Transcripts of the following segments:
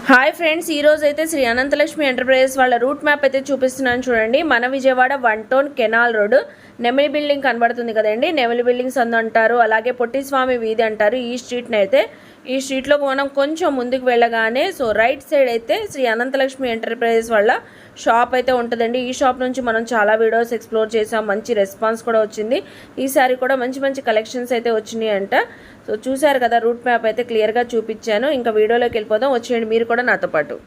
Hi friends, ఈ రోజు అయితే శ్రీ అనంతలక్ష్మి ఎంటర్ప్రైజెస్ వాళ్ళ రూట్ మ్యాప్ అయితే చూపిస్తున్నాను చూడండి. మన Vijayawada 1 town canal road Nemili building కనబడుతుంది కదండి. నెమిలి బిల్డింగ్స్ అంటారు, అలాగే పొట్టిస్వామి వీధి అంటారు. ఈ స్ట్రీట్లో మనం కొంచెం ముందుకు వెళ్ళగానే రైట్ సైడ్ అయితే శ్రీ అనంతలక్ష్మి ఎంటర్ప్రైజెస్ వాళ్ళ షాప్ అయితే ఉంటుందండి. ఈ షాప్ నుంచి మనం చాలా వీడియోస్ ఎక్స్ప్లోర్ చేసాం, మంచి రెస్పాన్స్ కూడా వచ్చింది. ఈసారి కూడా మంచి మంచి కలెక్షన్స్ అయితే వచ్చినాయి అంట. చూసారు కదా, రూట్ మ్యాప్ అయితే క్లియర్గా చూపించాను. ఇంకా వీడియోలోకి వెళ్ళిపోదాం, వచ్చేయండి మీరు కూడా నాతో పాటు.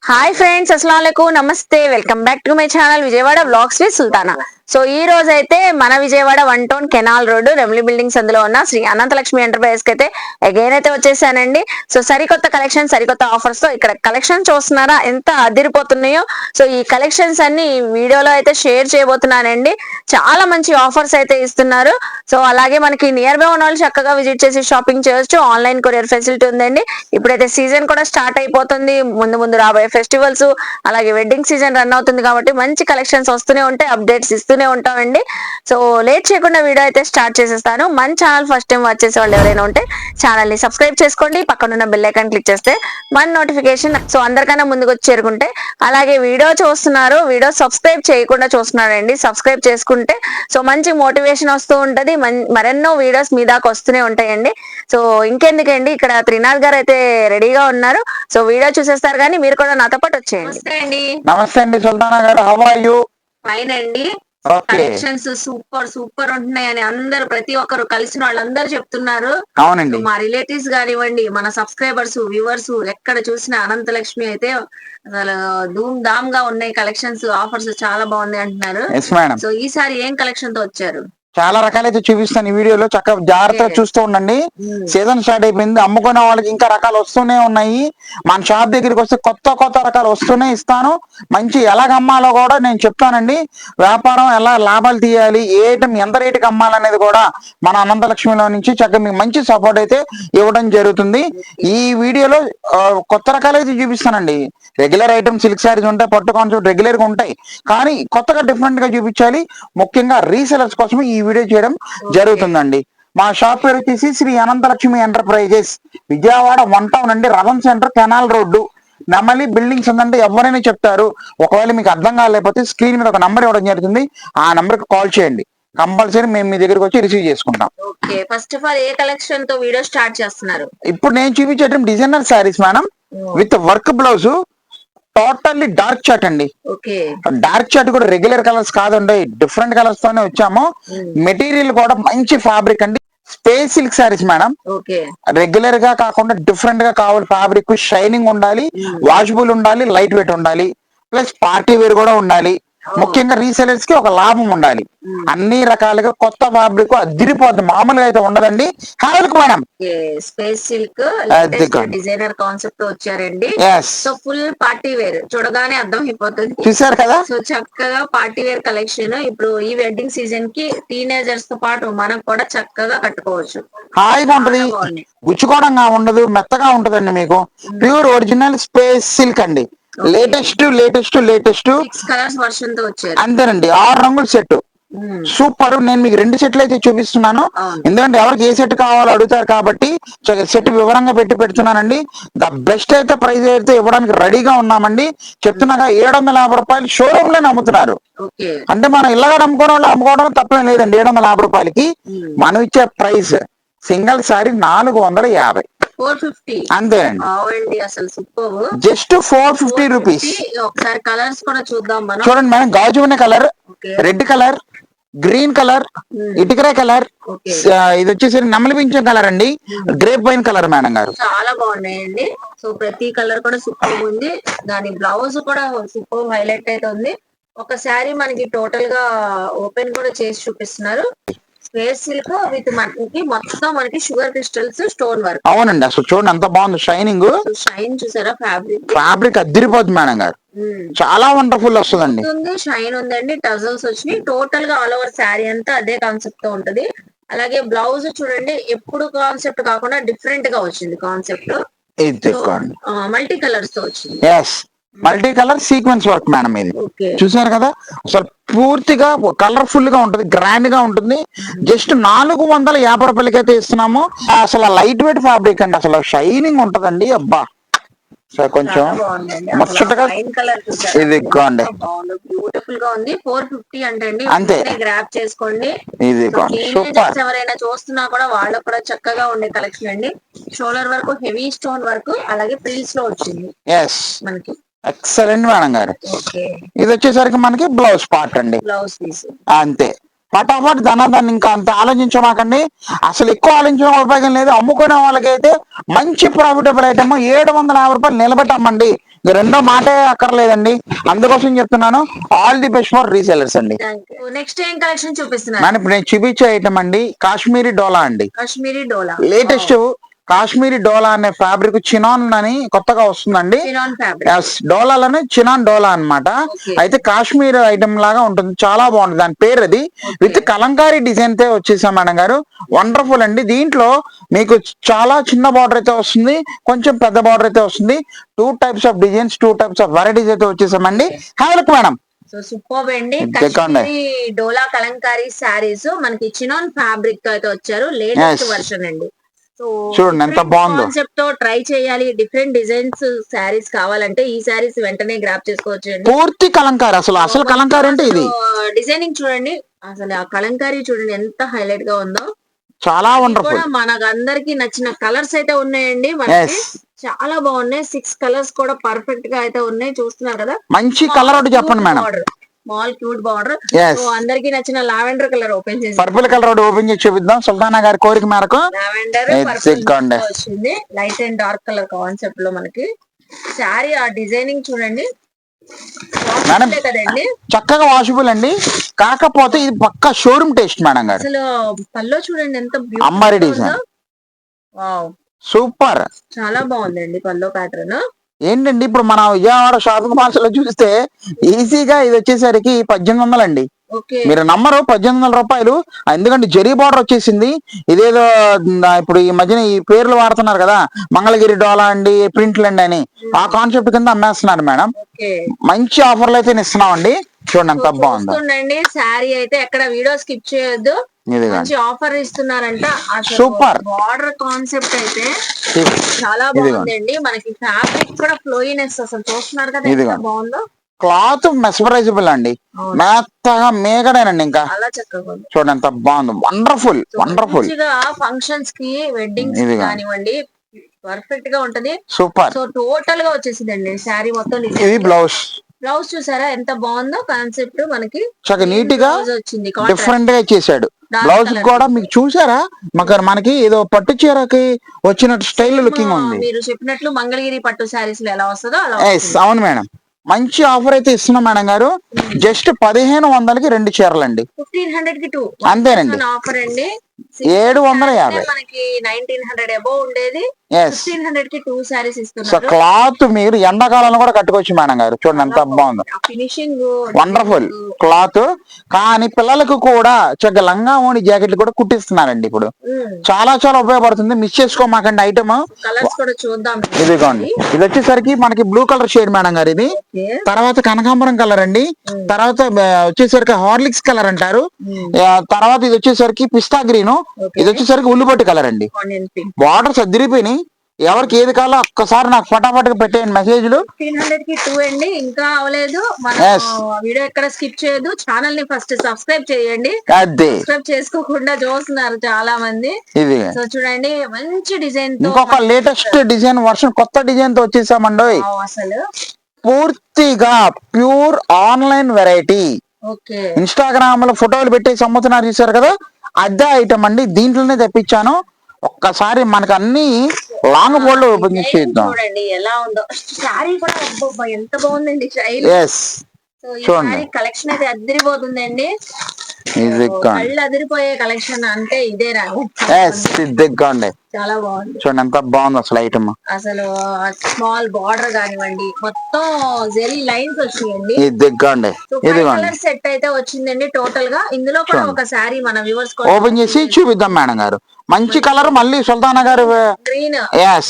హాయ్ ఫ్రెండ్స్, అస్సలాముఅలైకుం, నమస్తే, welcome back to my channel Vijayawada vlogs with Sultana. So ఈ రోజు అయితే మన Vijayawada 1 town canal road Nemili buildings అందులో ఉన్న శ్రీ అనంతలక్ష్మి ఎంటర్ప్రైజెస్ కి అయితే అగైన్ అయితే వచ్చేసానండి. సో సరికొత్త కలెక్షన్, సరికొత్త ఆఫర్స్ తో ఇక్కడ కలెక్షన్ చూస్తున్నారా ఎంత అదిరిపోతున్నాయో. సో ఈ కలెక్షన్స్ అన్ని వీడియోలో అయితే షేర్ చేయబోతున్నానండి. చాలా మంచి ఆఫర్స్ అయితే ఇస్తున్నారు. సో అలాగే మనకి నియర్ బై ఉన్న వాళ్ళు చక్కగా విజిట్ చేసి షాపింగ్ చేయొచ్చు. ఆన్లైన్ కొరియర్ ఫెసిలిటీ ఉందండి. ఇప్పుడైతే సీజన్ కూడా స్టార్ట్ అయిపోతుంది. ముందు రాబోయే ఫెస్టివల్స్ అలాగే వెడ్డింగ్ సీజన్ రన్ అవుతుంది కాబట్టి మంచి కలెక్షన్స్ వస్తూనే ఉంటాయి, అప్డేట్స్ ఇస్తూనే ఉంటామండి. సో లేట్ చేయకుండా వీడియో అయితే స్టార్ట్ చేసేస్తాను. మన ఛానల్ ఫస్ట్ టైం వాచ్ చేసే వాళ్ళు ఎవరైనా ఉంటే ఛానల్ ని సబ్స్క్రైబ్ చేసుకోండి, పక్కన ఉన్న బెల్ ఐకాన్ క్లిక్ చేస్తే మన నోటిఫికేషన్ సో అందరికన్నా ముందుకు వచ్చి చేరుకుంటే. అలాగే వీడియో చూస్తున్నారు, వీడియో సబ్స్క్రైబ్ చేయకుండా చూస్తున్నారండి, సబ్స్క్రైబ్ చేసుకుంటే సో మంచి మోటివేషన్ వస్తూ ఉంటది, మరెన్నో వీడియోస్ మీ దాకా వస్తూనే ఉంటాయండి. సో ఇంకెందుకండి, ఇక్కడ త్రినాథ్ గారు అయితే రెడీగా ఉన్నారు. సో వీడియో చూసేస్తారు కానీ మీరు కూడా నాతో పాటు వచ్చేయండి. నమస్తే అండి సుల్తానా గారు, హౌ ఆర్ యు? ఫైన్ అండి. కలెక్షన్స్ సూపర్ ఉంటున్నాయని అందరు ప్రతి ఒక్కరు కలిసిన వాళ్ళందరూ చెప్తున్నారు. అవునండి, మా రిలేటివ్స్ కానివ్వండి, మన సబ్స్క్రైబర్స్, వ్యూవర్స్ ఎక్కడ చూసిన అనంతలక్ష్మి అయితే అసలు ధూమ్ ధామ్ గా ఉన్నాయి. కలెక్షన్స్, ఆఫర్స్ చాలా బాగున్నాయి అంటున్నారు. సో ఈసారి ఏం కలెక్షన్ తో వచ్చారు? చాలా రకాలైతే చూపిస్తాను ఈ వీడియోలో, చక్కగా జాగ్రత్తగా చూస్తూ ఉండండి. సీజన్ స్టార్ట్ అయిపోయింది, అమ్ముకునే వాళ్ళకి ఇంకా రకాలు వస్తూనే ఉన్నాయి. మన షాప్ దగ్గరికి వస్తే కొత్త రకాలు వస్తూనే ఇస్తాను. మంచి ఎలాగ అమ్మాలో కూడా నేను చెప్తానండి. వ్యాపారం ఎలా లాభాలు తీయాలి, ఏ ఐటమ్ ఎంత రేటుకి అమ్మాలనేది కూడా మన అనంతలక్ష్మిలో నుంచి చక్కగా మీకు మంచి సపోర్ట్ అయితే ఇవ్వడం జరుగుతుంది. ఈ వీడియోలో కొత్త రకాలు అయితే చూపిస్తానండి. రెగ్యులర్ ఐటమ్ సిల్క్ శారీస్ ఉంటాయి, పట్టు కాన్సెప్ట్ రెగ్యులర్ గా ఉంటాయి, కానీ కొత్తగా డిఫరెంట్ గా చూపించాలి. ముఖ్యంగా రీసెలర్స్ కోసం ఈ వీడియో చేయడం జరుగుతుందండి. మా షాప్ పేరు వచ్చేసి శ్రీ అనంతలక్ష్మి ఎంటర్ప్రైజెస్, విజయవాడ 1 టౌన్ అండి, రథం సెంటర్, కెనాల్ రోడ్డు, నెమలి బిల్డింగ్స్ ఉందంటే ఎవరైనా చెప్తారు. ఒకవేళ మీకు అర్థం కాలేకపోతే స్క్రీన్ మీద ఒక నంబర్ ఇవ్వడం జరుగుతుంది, ఆ నంబర్ కి కాల్ చేయండి. కంపల్సరీ మేము మీ దగ్గరకు వచ్చి రిసీవ్ చేసుకుంటాం. Okay, first of all a collection తో వీడియో స్టార్ట్ చేస్తున్నారు? ఇప్పుడు నేను చూపించడం designer saris madam, with work blouse, totally dark chat అండి. డార్క్ చాట్ కూడా రెగ్యులర్ కలర్స్ కాదండి, డిఫరెంట్ కలర్స్ తోనే వచ్చాము. మెటీరియల్ కూడా మంచి ఫ్యాబ్రిక్ అండి, space silk saris madam. Regular గా కాకుండా డిఫరెంట్ గా కావాలి. ఫ్యాబ్రిక్ షైనింగ్ ఉండాలి, వాషబుల్ ఉండాలి, లైట్ వెయిట్ ఉండాలి, ప్లస్ పార్టీ వేర్ కూడా ఉండాలి. ముఖ్యంగా రీసెలర్స్ కి ఒక లాభం ఉండాలి. అన్ని రకాలుగా కొత్త ఫ్యాబ్రిక్ అదిరిపోతుంది, మామూలుగా అయితే ఉండదండి. హాల్క్ madam space silk designer concept వచ్చారండి. సో ఫుల్ పార్టీ వేర్, చూడగానే అర్థం అయిపోతుంది. చూసారు కదా, సో చక్కగా పార్టీ వేర్ కలెక్షన్. ఇప్పుడు ఈ వెడ్డింగ్ సీజన్ కి టీనేజర్స్ తో పాటు మనం కూడా చక్కగా కట్టుకోవచ్చు. హాయిగా ఉంటది, గుచ్చుకోవడంగా ఉండదు, మెత్తగా ఉంటదండి. మీకు ప్యూర్ ఒరిజినల్ స్పేస్ సిల్క్ అండి. లేటెస్ట్ కలర్స్ వర్షన్ తో వచ్చారు. అంతేనండి, 6 రంగుల సెట్ సూపర్. నేను మీకు 2 సెట్లు అయితే చూపిస్తున్నాను, ఎందుకంటే ఎవరికి ఏ సెట్ కావాలో అడుగుతారు కాబట్టి సెట్ వివరంగా పెడుతున్నానండి. ద బెస్ట్ అయితే ప్రైస్ అయితే ఇవ్వడానికి రెడీగా ఉన్నామండి. చెప్తున్నాగా 750 రూపాయలు షోరూమ్ లోనే అమ్ముతున్నారు. అంటే మనం ఇళ్ళగా అమ్ముకోవడం తప్పేం లేదండి. 750 రూపాయలకి మనం ఇచ్చే ప్రైస్ సింగిల్ సారీ 450, 450 అంతేనండి. అసలు సూపర్, జస్ట్ 450 రూపీస్. ఒకసారి కలర్స్ కూడా చూద్దాం మనం. చూడండి మేడం, గాజు colour, red colour, green colour, ఇటుకరే కలర్, ఇది వచ్చేసి నెమలి పింఛం కలర్ అండి, గ్రేప్ వైన్ కలర్ మేడం గారు. చాలా బాగున్నాయండి. సో ప్రతి కలర్ కూడా సూపర్ ఉంది. దాని బ్లౌజ్ కూడా సూపర్ హైలైట్ అయితే ఉంది. ఒక శారీ మనకి టోటల్ గా ఓపెన్ కూడా చేసి చూపిస్తున్నారు. స్పేస్ సిల్క్ విత్ మొత్తం మనకి షుగర్ క్రిస్టల్స్, స్టోన్ వర్క్. అవునండి, అసలు చూడండి ఎంత బాగుంది, షైనింగ్. షైన్ చూసారా, ఫ్యాబ్రిక్ అదిరిపోతుంది మేడం గారు, చాలా వండర్ఫుల్ వస్తుందండి. షైన్ ఉందండి, టజల్స్ వచ్చినాయి. టోటల్ గా ఆల్ ఓవర్ శారీ అంతా అదే కాన్సెప్ట్ తో ఉంటది. అలాగే బ్లౌజ్ చూడండి, ఎప్పుడు కాన్సెప్ట్ కాకుండా డిఫరెంట్ గా వచ్చింది కాన్సెప్ట్. మల్టీ కలర్స్ తో వచ్చింది. Multi colour sequence work madam ఇది. చూసారు కదా, అసలు పూర్తిగా కలర్ఫుల్ గా ఉంటుంది, గ్రాండ్ గా ఉంటుంది. జస్ట్ 450 రూపాయలకి అయితే ఇస్తున్నాము. అసలు లైట్ వెయిట్ ఫ్యాబ్రిక్ అండి, అసలు షైనింగ్ ఉంటదండి. అబ్బా సో కొంచెం చాలా బాగుందండి. ముచ్చటగా వైన్ కలర్ చూసారా? ఇది ఇదిగోండి. బాగుంది, బ్యూటిఫుల్ గా ఉంది. 450 అంటండి. అంతే. గ్రాప్ చేసుకోండి. ఇదిగోండి సూపర్. టీనేజర్స్ ఎవరైనా చూస్తున్నా కూడా వాళ్ళకు కూడా చక్కగా ఉండే కలెక్షన్ అండి. షోల్డర్ వరకు హెవీ స్టోన్ వర్క్, అలాగే ప్రిల్స్ లో వచ్చింది ఎస్ మనకి. ఎక్సలెంట్ మేడం గారు. ఓకే, ఇది వచ్చేసరికి మనకి బ్లౌజ్ పార్ట్ అండి. Blouse piece. అంతే, పటాపట్ దాన్ని ఇంకా అంత ఆలోచించమాకండి. అసలు ఎక్కువ ఆలోచించడం ఉపయోగం లేదు. అమ్ముకునే వాళ్ళకైతే మంచి ప్రాఫిటబుల్ ఐటమ్ 750 రూపాయలు నిలబెట్టమ్మండి. రెండో మాటే అక్కర్లేదండి. అందుకోసం చెప్తున్నాను, all the best for resellers అండి. నెక్స్ట్ ఏం కలెక్షన్ చూపిస్తున్నారు? మనం ఇప్పుడు నేను చూపించే ఐటమ్ అండి కాశ్మీరీ డోలా అండి. కాశ్మీరీ డోలా లేటెస్ట్ కాశ్మీరీ డోలా అనే ఫ్యాబ్రిక్ చినాన్ అని కొత్తగా వస్తుందండి. డోలాలోనే చినాన్ డోలా అన్నమాట. అయితే కాశ్మీర్ ఐటమ్ లాగా ఉంటుంది, చాలా బాగుంటుంది. దాని పేరు అది. విత్ కలంకారీ డిజైన్ తో వచ్చేసాం మేడం గారు. వండర్ఫుల్ అండి. దీంట్లో మీకు చాలా చిన్న బార్డర్ అయితే వస్తుంది, కొంచెం పెద్ద బార్డర్ అయితే వస్తుంది. 2 types of designs, 2 types of varieties అయితే వచ్చేసామండి. Have look madam. So super అండి. కాశ్మీరీ డోలా కలంకారీ శారీస్ మనకి చినాన్ ఫ్యాబ్రిక్ తో అయితే వచ్చారు. లేటెస్ట్ వర్షన్ అండి. సో చూడండి ఎంత బాగుందో. కాన్సెప్ట్ తో ట్రై చేయాలి, డిఫరెంట్ డిజైన్స్ శారీస్ కావాలంటే ఈ శారీస్ వెంటనే గ్రాప్ చేసుకోవచ్చు అండి. పూర్తి కలంకారీ. అసలు కలంకారీ అంటే ఇది. డిజైనింగ్ చూడండి, అసలు ఆ కలంకారీ చూడండి ఎంత హైలైట్ గా ఉందో. చాలా వండర్ఫుల్. మనకు అందరికి నచ్చిన కలర్స్ అయితే ఉన్నాయండి. మనకి చాలా బాగున్నాయి. 6 కలర్స్ కూడా పర్ఫెక్ట్ గా అయితే ఉన్నాయి. చూస్తున్నారు కదా, మంచి కలర్ ఒకటి చెప్పండి madam. Small cute border. So అందరికి నచ్చిన లావెండర్ కలర్ ఓపెన్ చేసి, పర్పుల్ కలర్ ఒకటి ఓపెన్ చేసి చూపిద్దాం. సుల్తానా గారి కోరిక మేరకు లావెండర్ వచ్చింది. Light and dark colour concept లో మనకి శారీ ఆ డిజైనింగ్ చూడండి మేడం. కదండి, చక్కగా వాషబుల్ అండి. కాకపోతే ఇది పక్కా షోరూమ్ టేస్ట్ మేడం గారు. అసలు పల్లో చూడండి ఎంత అమ్మారి డిజైన్. సూపర్, చాలా బాగుందండి పల్లో ప్యాటర్న్. ఏంటండి ఇప్పుడు మన విజయవాడ షాపింగ్ మాల్స్ లో చూస్తే ఈజీగా ఇది వచ్చేసరికి 1800 అండి. మీరు నమ్మరు, 1800 రూపాయలు. ఎందుకంటే జరీ బార్డర్ వచ్చేసింది. ఇదేదో ఇప్పుడు ఈ మధ్యన ఈ పేర్లు వాడుతున్నారు కదా, మంగళగిరి డోలా అండి, ప్రింట్లు అండి అని, ఆ కాన్సెప్ట్ కింద అమ్మేస్తున్నారు మేడం. మంచి ఆఫర్లు అయితే ఇస్తున్నాం అండి. చూడండి ఎంత బాగుందో. శారీ అయితే ఎక్కడ వీడియో స్కిప్ చేయొద్దు. మంచి ఆఫర్ ఇస్తున్నారంట. సూపర్ బార్డర్ కాన్సెప్ట్ అయితే చాలా బాగుందండి. మనకి ఫ్యాబ్రిక్ కూడా ఫ్లోయినెస్ అసలు చూస్తున్నారు కదా ఎంత బాగుందో. క్లాత్ మెస్మరైజబుల్ అండి, మెత్తగా మేకడేనండి. ఇంకా చూడండి ఎంత బాగుంది. Wonderful wonderful. ఫంక్షన్స్ కి వెడ్డింగ్స్ కానివ్వండి పర్ఫెక్ట్ గా ఉంటది. సూపర్. సో టోటల్ గా వచ్చేసిందండి శారీ మొత్తం. ఇది బ్లౌజ్. బ్లౌజ్ చూసారా ఎంత బాగుందో కాన్సెప్ట్. మనకి చక్కగా నీట్ గా డిఫరెంట్ గా చేశాడు. బ్లౌజ్ కూడా మీకు చూసారా, మనకి ఏదో పట్టు చీరకి వచ్చినట్టు స్టైల్ లుకింగ్ ఉంది. మీరు చెప్పినట్లు మంగళగిరి పట్టు శారీస్ లో ఎలా వస్తుందో అలా. అవును మేడం. మంచి ఆఫర్ అయితే ఇస్తున్నాం మేడం గారు. జస్ట్ 1500కి 2 చీరలండి. 1500 కి 2 అంతేనండి. ఆఫర్ అండి. 750. మనకి 1900 అబౌవ్ ఉండేది. 1500 కి 2 సారీస్ ఇస్తున్నారు. సో క్లాత్ మీరు ఎండాకాలంలో కూడా కట్టుకోవచ్చు మేడం గారు. చూడండి ఎంత బాగుందో. Finishing wonderful cloth. కానీ పిల్లలకు కూడా చక్కగా లంగా ఓని జాకెట్లు కూడా కుట్టిస్తున్నారండి ఇప్పుడు. చాలా చాలా ఉపయోగపడుతుంది. Miss చేసుకోమాకండి item. కలర్స్ కూడా చూద్దాం. ఇదిగోండి, ఇది వచ్చేసరికి మనకి బ్లూ కలర్ షేడ్ మేడం గారు. ఇది తర్వాత కనకాంబరం కలర్ అండి. తర్వాత వచ్చేసరికి హార్లిక్స్ కలర్ అంటారు. తర్వాత ఇది వచ్చేసరికి పిస్తా గ్రీన్. ఇది వచ్చేసరికి ఉల్లిపొట్టి కలర్ అండి. బార్డర్స్ అదిరిపోయినాయి. ఎవరికి ఏది కావాలో ఒక్కసారి నాకు ఫటాఫట్గా పెట్టేయండి మెసేజ్లు. 1500 కి 2 అండి. ఇంకా అవలేదు. వీడియో ఎక్కడ స్కిప్ చేయొద్దు. ఛానల్ ని ఫస్ట్ సబ్స్క్రైబ్ చేయండి. సబ్స్క్రైబ్ చేసుకోకుండా చూస్తున్నారు చాలా మంది. ఇది సో చూడండి మంచి డిజైన్. ఇంకొక లేటెస్ట్ డిజైన్ వర్షన్ కొత్త డిజైన్ తో వచ్చేసామండి. అసలు పూర్తిగా ప్యూర్ ఆన్లైన్ వెరైటీ. ఇన్స్టాగ్రామ్ లో ఫోటోలు పెట్టేసి అమ్ముతున్నారు చూసారు కదా, అదే ఐటమ్ అండి. దీంట్లోనే తెప్పించాను. ఒక్కసారి మనకు అన్ని లాంగ్ బోల్డ్ ఓపెన్ చేసి చూద్దాం. చూడండి ఎలా ఉందో శారీ కూడా. ఎంత బాగుందండి చూడండి. కలెక్షన్ అయితే అదిరిపోతుందండి. కళ్ళు అదిరిపోయే కలెక్షన్ అంటే ఇదేనా? చాలా బాగుంది. చూడండి ఎంత బాగుంది అసలు ఐటమ్. అసలు స్మాల్ బార్డర్ కానివ్వండి, మొత్తం జెరీ లైన్స్ వచ్చినాయండి. కలర్ సెట్ అయితే వచ్చిందండి టోటల్ గా. ఇందులో కూడా ఒక శారీ మన వ్యూవర్స్ ఓపెన్ చేసి చూపిద్దాం మేడం గారు. మంచి కలర్ మళ్ళీ సుల్తానా గారు గ్రీన్.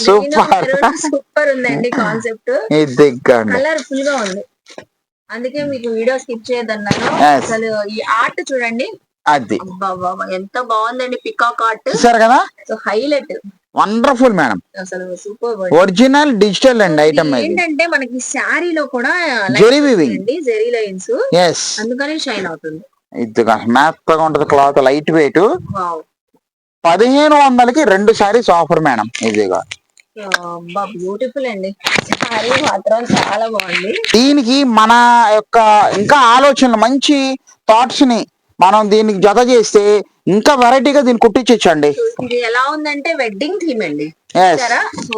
సూపర్ సూపర్ ఉందండి కాన్సెప్ట్. కలర్ ఫుల్ గా ఉంది. అందుకే మీకు వీడియో స్కిప్ చేయదన్నాను. అసలు ఈ ఆర్ట్ చూడండి, అది ఎంత బాగుందండి. పికాక్ ఆర్ట్ చూసారు కదా, హైలైట్. వండర్ఫుల్ మేడం, అసలు సూపర్. ఒరిజినల్ డిజిటల్ అండి ఐటమ్ ఇది. ఏంటంటే మనకి శారీలో కూడా zari weaving, zari lines, yes, అందుకని షైన్ అవుతుంది. ఇది మెత్తగా ఉంటది క్లాత్, లైట్ వెయిట్. వావ్. 1500కి 2 సారీస్ ఆఫర్ మేడం. ఇదిగా బ్యూటిఫుల్ అండి, శారీ మాత్రం చాలా బాగుంది. దీనికి మన యొక్క ఇంకా ఆలోచనలు, మంచి థాట్స్ ని మనం దీనికి జత చేస్తే ఇంకా వెరైటీగా దీన్ని కుట్టించండి. ఇది ఎలా ఉందంటే వెడ్డింగ్ థీమ్ అండి. Yes. సో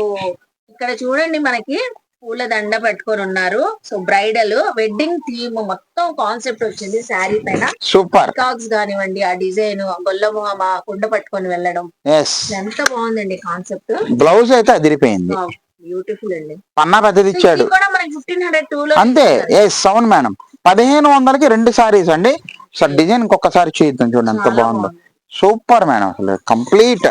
ఇక్కడ చూడండి, మనకి పూల దండ పెట్టుకొని ఉన్నారు. సో బ్రైడల్ వెడ్డింగ్ థీమ్ మొత్తం కాన్సెప్ట్ వచ్చింది శారీ పైన. సూపర్ కాక్స్ కానివ్వండి, ఆ డిజైన్, గొల్లమొహమ కుండ పట్టుకొని వెళ్ళడం, ఎస్, ఎంత బాగుందండి కాన్సెప్ట్. బ్లౌజ్ అయితే అదిరిపోయింది, బ్యూటిఫుల్ అండి. పన్నా పెద్దది ఇచ్చాడు. ఇది కూడా మనకి 1502 లో అంతే. ఎస్, అవును మేడం. 1500కి 2 సారీస్ అండి. సార్ డిజైన్ ఇంకొకసారి చేద్దాం, చూడండి ఎంత బాగుందో. సూపర్ మేడం, అసలు కంప్లీట్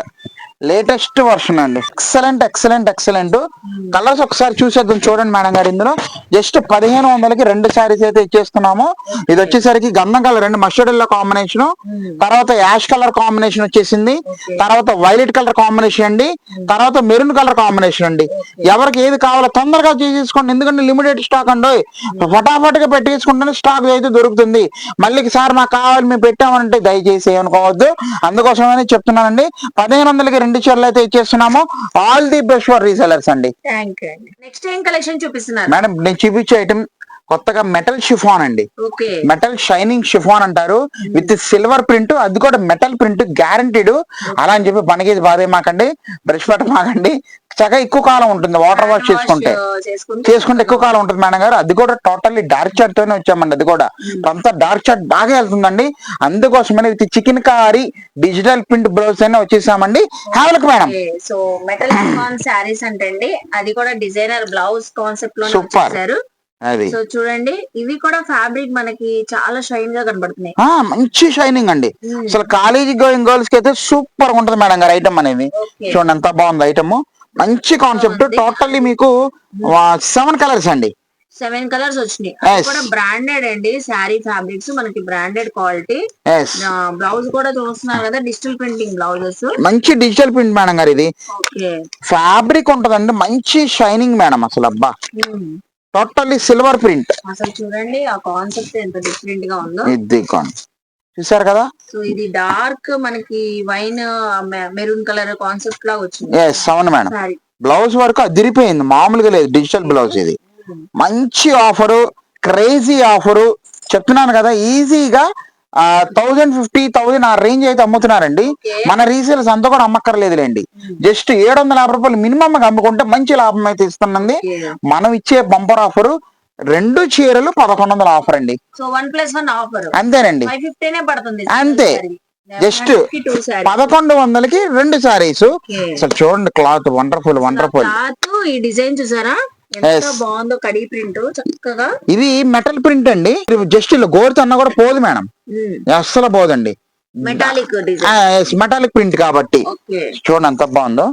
లేటెస్ట్ వర్షన్ అండి. Excellent excellent excellent. కలర్స్ ఒకసారి చూసేద్దాం, చూడండి మేడం గారు. ఇందులో జస్ట్ 1500కి 2 సారీస్ అయితే ఇచ్చేస్తున్నాము. ఇది వచ్చేసరికి గంధం కలర్ అండి, మస్టర్డ్ ఎల్లో కాంబినేషన్, తర్వాత యాష్ కలర్ కాంబినేషన్ వచ్చేసింది, తర్వాత వైలెట్ కలర్ కాంబినేషన్ అండి, తర్వాత మెరూన్ కలర్ కాంబినేషన్ అండి. ఎవరికి ఏది కావాలో తొందరగా తీసుకోండి, ఎందుకంటే లిమిటెడ్ స్టాక్ అండి. ఫటాఫట్ గా పెట్టేసుకుంటే స్టాక్ అయితే దొరుకుతుంది. మళ్ళీ సార్ మాకు కావాలి మేము పెట్టామంటే దయచేసి ఏమనుకోవద్దు, అందుకోసమని చెప్తున్నానండి. 1500కి 2 చీరలు అయితే ఇచ్చేస్తున్నాము. All the best for resellers అండి. నెక్స్ట్ ఏం కలెక్షన్ చూపిస్తున్నారు మేడం? నేను చూపించే ఐటమ్ కొత్తగా మెటల్ షిఫాన్ అండి. మెటల్ షైనింగ్ షిఫాన్ అంటారు, విత్ సిల్వర్ ప్రింట్, అది కూడా మెటల్ ప్రింట్ గ్యారంటీడ్. అలా అని చెప్పి పనికి బాధే మాకండి, బ్రష్ పట్ట మాకండి, చక్కగా ఎక్కువ కాలం ఉంటుంది. వాటర్ వాష్ చేసుకుంటే ఎక్కువ కాలం ఉంటుంది మేడం గారు. అది కూడా టోటల్లీ డార్క్ చార్ట్ తోనే వచ్చామండి. అది కూడా అంతా డార్క్ చార్ట్ బాగా వెళ్తుందండి. అందుకోసమని with chicken curry digital print blouse అయినా వచ్చేసామండి. హ్యావెల్క్ మేడం. సో మెటల్ శారీస్ అంటే అండి, అది కూడా డిజైనర్ బ్లౌజ్ కాన్సెప్ట్ లో సూపర్. అది సో చూడండి, ఇవి కూడా ఫ్యాబ్రిక్ మనకి చాలా షైన్ గా కనబడుతున్నాయి. మంచి షైనింగ్ అండి. అసలు కాలేజీ గోయింగ్ గర్ల్స్ కి అయితే సూపర్ గా ఉంటది మేడం గారు ఐటమ్ అనేది. చూడండి ఎంత బాగుంది ఐటమ్, మంచి కాన్సెప్ట్. టోటల్లీ మీకు 7 కలర్స్ అండి, 7 కలర్స్ వచ్చినాయి. అది కూడా బ్రాండెడ్ అండి, శారీ ఫ్యాబ్రిక్స్ మనకి బ్రాండెడ్ క్వాలిటీ. బ్లౌజ్ కూడా చూస్తున్నారు కదా, డిజిటల్ ప్రింటింగ్ బ్లౌజెస్, మంచి డిజిటల్ ప్రింట్ మేడం గారు. ఇది ఫ్యాబ్రిక్ ఉంటదండి, మంచి షైనింగ్ మేడం. అసలు అబ్బా, టోటల్లీ సిల్వర్ ప్రింట్. అసలు చూడండి ఆ కాన్సెప్ట్ ఎంత డిఫరెంట్ గా ఉందో. ఇది చూసారు కదా. సో ఇది డార్క్ మనకి వైన్ మెరూన్ కలర్ కాన్సెప్ట్ లాగా వచ్చింది. అవును మేడం. బ్లౌజ్ వరకు అదిరిపోయింది, మామూలుగా లేదు. డిజిటల్ బ్లౌజ్ ఇది మంచి ఆఫరు, క్రేజీ ఆఫరు చెప్తున్నాను కదా. ఈజీగా 1050-1000 ఆ రేంజ్ అయితే అమ్ముతున్నారండి. మన రీసేల్స్ అంతా కూడా అమ్మక్కర్లేదులేండి. జస్ట్ 750 రూపాయలు మినిమం అమ్ముకుంటే మంచి లాభం అయితే ఇస్తుంది. మనం ఇచ్చే బంపర్ ఆఫరు 2 చీరలు 1100 ఆఫర్ అండి. అంతేనండి, అంతే. జస్ట్ 1100కి 2 సారీస్. అసలు చూడండి క్లాత్ వండర్ఫుల్ వండర్ఫుల్. ఈ డిజైన్ చూసారా, ఎంత బాగుందో, కడీ ప్రింట్ చక్కగా. ఇది మెటల్ ప్రింట్ అండి, జస్ట్ ఇలా గోరుతో అన్న కూడా పోదు మేడం, అస్సలు పోదండి. మెటాలిక్ ప్రింట్ కాబట్టి చూడండి ఎంత బాగుందో.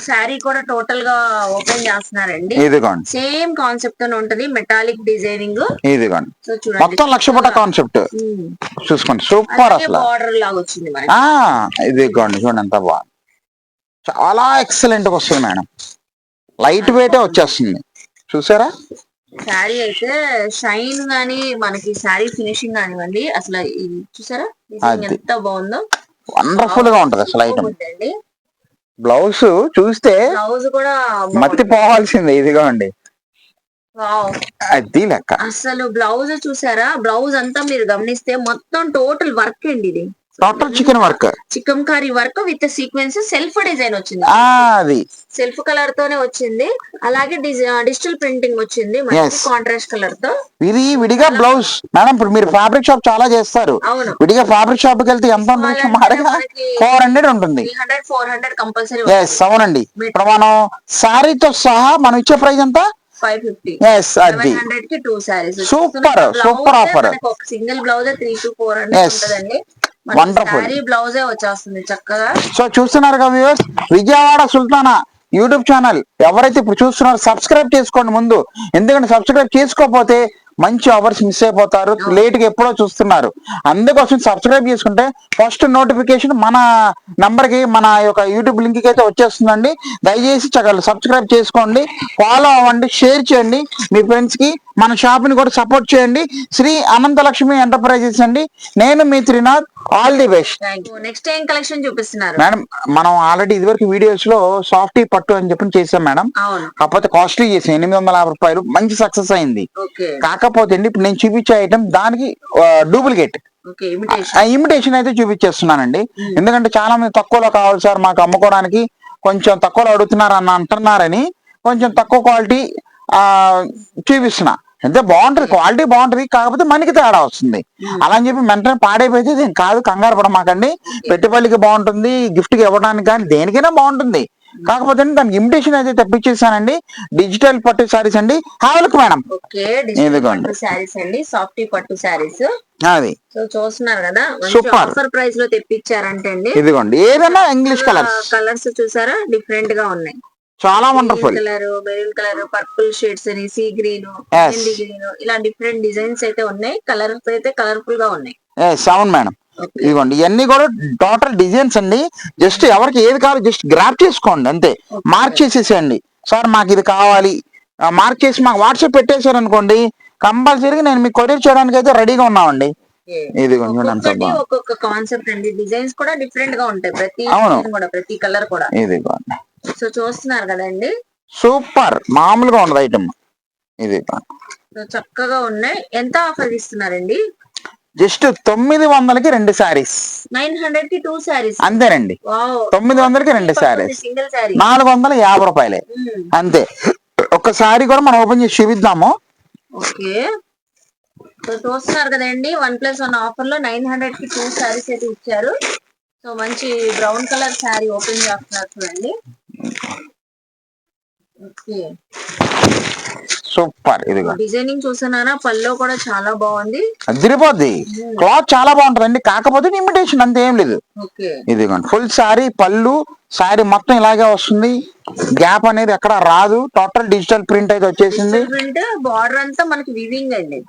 శారీ కూడా టోటల్ గా ఓపెన్ చేస్తున్నారండి. ఇదిగోండి, సేమ్ కాన్సెప్ట్ తో ఉంటది, మెటాలిక్ డిజైనింగ్. ఇదిగోండి మొత్తం 1,00,000 కాన్సెప్ట్ చూసుకోండి. సూపర్ అసలు, బార్డర్ లాగా వచ్చింది. ఇదిగోండి చూడండి ఎంత బాగుంది, చాలా ఎక్సలెంట్ గా వస్తుంది మేడం. లైట్ వెయిట్ వచ్చేస్తుంది, చూసారా. శారీ అయితే షైన్ గానీ, మనకి శారీ ఫినిషింగ్ కానివ్వండి, అసలు చూసారా ఎంత బాగుందో, వండర్ఫుల్ గా ఉంటది అసలు ఐటమ్. బ్లౌజ్ చూస్తే బ్లౌజ్ కూడా మత్తి పోవాల్సిందే. ఇదిగో అండి, అది లెక్క. అసలు బ్లౌజ్ చూసారా, బ్లౌజ్ అంతా మీరు గమనిస్తే మొత్తం టోటల్ వర్క్ అండి. ఇది total chicken work, chicken curry work with sequence, self design వచ్చింది. అది సెల్ఫ్ కలర్ తోనే వచ్చింది. అలాగే డిజిటల్ ప్రింటింగ్ వచ్చింది మంచి కాంట్రాస్ట్ కలర్ తో. ఇది విడిగా బ్లౌజ్ మేడం. ఇప్పుడు మీరు ఫ్యాబ్రిక్ షాప్ చాలా చేస్తారు, విడిగా ఫ్యాబ్రిక్ షాప్ కి వెళ్తే ఎంత ఉంటుంది? 400 ఉంటుంది, 400 కంపల్సరీ. అవునండి. ఇప్పుడు మనం శారీతో సహా మనం ఇచ్చే ప్రైస్ ఎంత? 550. అది 700 కి 2 saris. Super super offer. Single blouse 300 to 400 ఉంటదండి. వండర్ఫుల్ బ్లౌజే వచ్చేస్తుంది చక్కగా. సో చూస్తున్నారు కదా viewers, Vijayawada Sultana YouTube channel ఎవరైతే ఇప్పుడు చూస్తున్నారో సబ్స్క్రైబ్ చేసుకోండి ముందు. ఎందుకంటే సబ్స్క్రైబ్ చేసుకోకపోతే మంచి అవర్స్ మిస్ అయిపోతారు, లేట్ గా ఎప్పుడో చూస్తున్నారు. అందుకోసం సబ్స్క్రైబ్ చేసుకుంటే ఫస్ట్ నోటిఫికేషన్ మన నంబర్ కి, మన యొక్క యూట్యూబ్ లింక్ కి అయితే వచ్చేస్తుందండి. దయచేసి సబ్స్క్రైబ్ చేసుకోండి, ఫాలో అవ్వండి, షేర్ చేయండి మీ ఫ్రెండ్స్ కి. మన షాప్ ని కూడా సపోర్ట్ చేయండి. శ్రీ అనంతలక్ష్మి ఎంటర్ప్రైజెస్ అండి. నేను మీ Trinath. All the best. Next ఏం కలెక్షన్ చూపిస్తున్నారు మేడం, మనం ఆల్రెడీ ఇదివరకు వీడియోస్ లో సాఫ్టీ పట్టు అని చెప్పి చేసాం మేడం. అవును. కాకపోతే కాస్ట్లీ చేసాం, 850 రూపాయలు, మంచి సక్సెస్ అయింది. ఓకే. కాకపోతే అండి ఇప్పుడు నేను చూపించే ఐటమ్ దానికి డూప్లికేట్ ఓకే, ఇమిటేషన్. ఇమిటేషన్ అయితే చూపించేస్తున్నానండి. ఎందుకంటే చాలా మంది తక్కువలో కావాలి సార్ మాకు అమ్ముకోవడానికి, కొంచెం తక్కువలో అడుగుతున్నారు అన్న అంటున్నారని కొంచెం తక్కువ క్వాలిటీ చూపిస్తున్నా. అంటే బాగుంటది, క్వాలిటీ బాగుంటది, కాకపోతే మనకి తేడా వస్తుంది. అలా అని చెప్పి వెంటనే పాడైపోతే దీని కాదు, కంగారు పడమాకండి. పెట్టుబడికి బాగుంటుంది, గిఫ్ట్ కి ఇవ్వడానికి కానీ దేనికైనా బాగుంటుంది. కాకపోతే దానికి ఇమిటేషన్ అయితే తెప్పించేసానండి. డిజిటల్ పట్టు శారీస్ అండి. హావలకు మేడం. ఓకే, డిజిటల్ పట్టు శారీస్ అండి, సాఫ్టీ పట్టు శారీస్. అది సో చూస్తున్నారు కదా, సూపర్ ఆఫర్ ప్రైస్ లో తెప్పించారంటే అండి. ఇదిగోండి, ఏదైనా ఇంగ్లీష్ కలర్స్. కలర్స్ చూసారా, డిఫరెంట్ గా ఉన్నాయి. చాలా wonderful colour, maroon colour, purple shades అని, సీ గ్రీన్, మెహందీ గ్రీన్, ఇలా డిఫరెంట్ డిజైన్స్ అయితే ఉన్నాయి. కలర్స్ అయితే కలర్ఫుల్ గా ఉన్నాయి. అవును మేడం. ఇదిగోండి, ఇవన్నీ కూడా టోటల్ డిజైన్స్ అండి. జస్ట్ ఎవరికి ఏది కావాలి జస్ట్ గ్రాప్ చేసుకోండి అంతే. మార్క్ చేసేసేయండి, సార్ మాకు ఇది కావాలి మార్క్ చేసి మాకు వాట్సాప్ పెట్టేశారు అనుకోండి, కంపల్సరీగా నేను మీకు కొరియర్ చేయడానికి అయితే రెడీగా ఉన్నామండి. ఇదిగోండి, ఒక్కొక్క కాన్సెప్ట్ అండి, డిజైన్స్ కూడా డిఫరెంట్ గా ఉంటాయి. ప్రతి కూడా, ప్రతి కలర్ కూడా. ఇదిగోండి, సో చూస్తున్నారు కదండి, సూపర్, మామూలుగా ఉండదు ఐటమ్. ఇది చక్కగా ఉన్నాయి. ఎంత ఆఫర్ ఇస్తున్నారండి? జస్ట్ 900కి 2 శారీస్. 900 కి 2 శారీస్ అంతేనండి. 900కి 2 శారీస్, సింగిల్ శారీ 450 రూపాయలే అంతే. ఒక శారీ కూడా మనం ఓపెన్ చేసి చూపిద్దాము. ఓకే, సో చూస్తున్నారు కదండి, 1+1 ఆఫర్ లో 900 కి 2 శారీస్ అయితే ఇచ్చారు. సో మంచి బ్రౌన్ కలర్ శారీ ఓపెన్ చేస్తున్నారు చూడండి. Okay, super. ఇదిగో డిజైనింగ్ చూస్తున్నారా, పల్లో కూడా చాలా బాగుంది, అదిరిపోద్ది. క్లాత్ చాలా బాగుంటదండి, కాకపోతే ఇమిటేషన్ అంతే, ఏం లేదు. ఇదిగోండి, ఫుల్ శారీ, పళ్ళు శారీ మొత్తం ఇలాగే వస్తుంది, గ్యాప్ అనేది ఎక్కడ రాదు. టోటల్ డిజిటల్ ప్రింట్ అయితే వచ్చేసింది. బార్డర్ అంతా మనకి వివింగ్ అండి.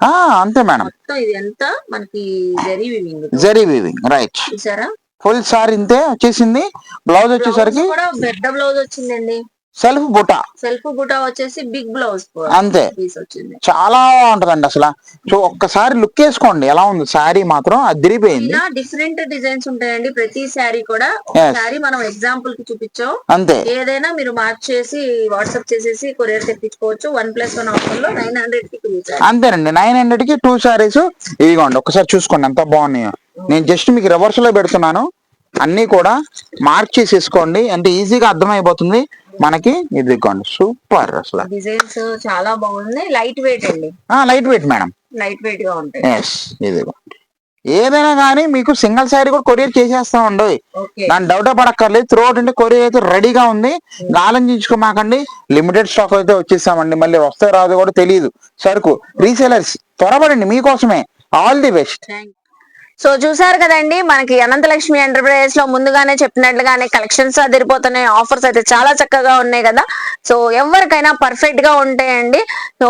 అంతే మేడం, ఇది అంతా మనకి zari weaving. Zari weaving, right. చూసారా, ఫుల్ శారీ ఇంతే వచ్చేసింది. బ్లౌజ్ వచ్చేసరికి పెద్ద బ్లౌజ్ వచ్చిందండి, సెల్ఫ్ బుటా. సెల్ఫ్ బుటా వచ్చేసి బిగ్ బ్లౌజ్ అంతే, వచ్చింది. చాలా బాగుంటదండి అసలు. సో ఒక్కసారి లుక్ వేసుకోండి ఎలా ఉంది శారీ, మాత్రం అదిరిపోయింది. డిఫరెంట్ డిజైన్స్ ఉంటాయండి ప్రతి శారీ కూడా. శారీ మనం ఎగ్జాంపుల్ కి చూపించాం అంతే. ఏదైనా మీరు మార్క్ చేసి వాట్సాప్ చేసేసి కొరియర్ తెప్పించుకోవచ్చు. 1+1 ఆఫర్ లో 900 కి 2 శారీస్. అంతేనండి, 900 కి 2 శారీస్. ఇదిగోండి, ఒకసారి చూసుకోండి ఎంత బాగున్నాయో. నేను జస్ట్ మీకు రివర్స్ లో పెడుతున్నాను, అన్ని కూడా మార్క్ చేసేసుకోండి అంటే ఈజీగా అర్థమైపోతుంది మనకి. ఇదిగోండి, సూపర్ అసలు. డిజైన్స్ చాలా బాగున్నాయి. లైట్ వెయిట్ అండి. Light weight madam, light weight గా ఉంటాయి. ఇదిగోండి, ఏదైనా కానీ మీకు సింగిల్ శారీ కూడా కొరియర్ చేసేస్తామండి, దాని డౌట్ పడక్కర్లేదు. త్రూ అవుట్ అంటే కొరియర్ అయితే రెడీగా ఉంది, ఆలోచించుకోమాకండి. లిమిటెడ్ స్టాక్ అయితే వచ్చేసామండి, మళ్ళీ వస్తే రాదు కూడా తెలియదు సరుకు. రీసేలర్స్ త్వరపడండి, మీకోసమే. All the best. సో చూసారు కదండి, మనకి అనంతలక్ష్మి ఎంటర్ప్రైజెస్ లో ముందుగానే చెప్పినట్లుగానే కలెక్షన్స్ అదిరిపోతున్నాయి, ఆఫర్స్ అయితే చాలా చక్కగా ఉన్నాయి కదా. సో ఎవరికైనా పర్ఫెక్ట్ గా ఉంటాయండి. సో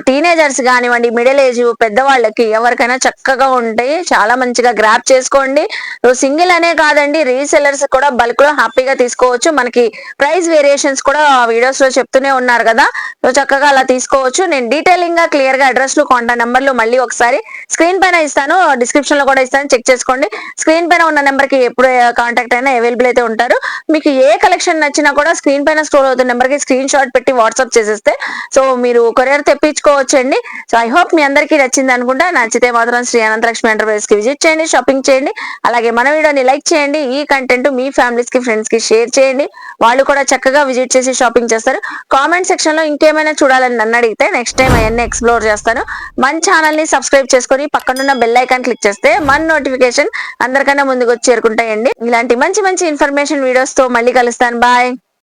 టీనేజర్స్ కానివ్వండి, మిడిల్ ఏజ్ పెద్దవాళ్ళకి ఎవరికైనా చక్కగా ఉంటాయి. చాలా మంచిగా గ్రాప్ చేసుకోండి. సో సింగిల్ అనే కాదండి, రీసెలర్స్ కూడా బల్క్ లో హ్యాపీగా తీసుకోవచ్చు. మనకి ప్రైస్ వేరియేషన్స్ కూడా వీడియోస్ లో చెప్తూనే ఉన్నారు కదా. సో చక్కగా అలా తీసుకోవచ్చు. నేను డీటెయిలింగ్ గా క్లియర్ గా అడ్రస్ లు, కాంటాక్ట్ నెంబర్లు మళ్ళీ ఒకసారి స్క్రీన్ పైన ఇస్తాను, డిస్క్రిప్షన్ లో కూడా ఇస్తాను, చెక్ చేసుకోండి. స్క్రీన్ పైన ఉన్న నెంబర్ కి ఎప్పుడు కాంటాక్ట్ అయినా అవైలబుల్ అయితే ఉంటారు. మీకు ఏ కలెక్షన్ నచ్చినా కూడా స్క్రీన్ పైన స్క్రోల్ అవుతున్న నెంబర్ కి స్క్రీన్ షాట్ పెట్టి వాట్సాప్ చేసేస్తే సో మీరు కొరియర్ తెప్పించుకోవచ్చండి. సో ఐ హోప్ మీ అందరికీ నచ్చింది అనుకుంటా. నచ్చితే మాత్రం శ్రీ అనంతలక్ష్మి ఎంటర్ప్రైజెస్ కి విజిట్ చేయండి, షాపింగ్ చేయండి. అలాగే మన వీడియోని లైక్ చేయండి. ఈ కంటెంట్ మీ ఫ్యామిలీస్ కి, ఫ్రెండ్స్ కి షేర్ చేయండి, వాళ్ళు కూడా చక్కగా విజిట్ చేసి షాపింగ్ చేస్తారు. కామెంట్ సెక్షన్ లో ఇంకేమైనా చూడాలని నన్ను అడిగితే నెక్స్ట్ టైం అవన్నీ ఎక్స్ప్లోర్ చేస్తాను. మన ఛానల్ ని సబ్స్క్రైబ్ చేసుకొని పక్కనున్న బెల్ ఐకాన్ క్లిక్ చేస్తే మన నోటిఫికేషన్ అందరికన్నా ముందుకు వచ్చి చేరుకుంటాయండి. ఇలాంటి మంచి మంచి ఇన్ఫర్మేషన్ వీడియోస్ తో మళ్ళీ కలుస్తాను. బాయ్.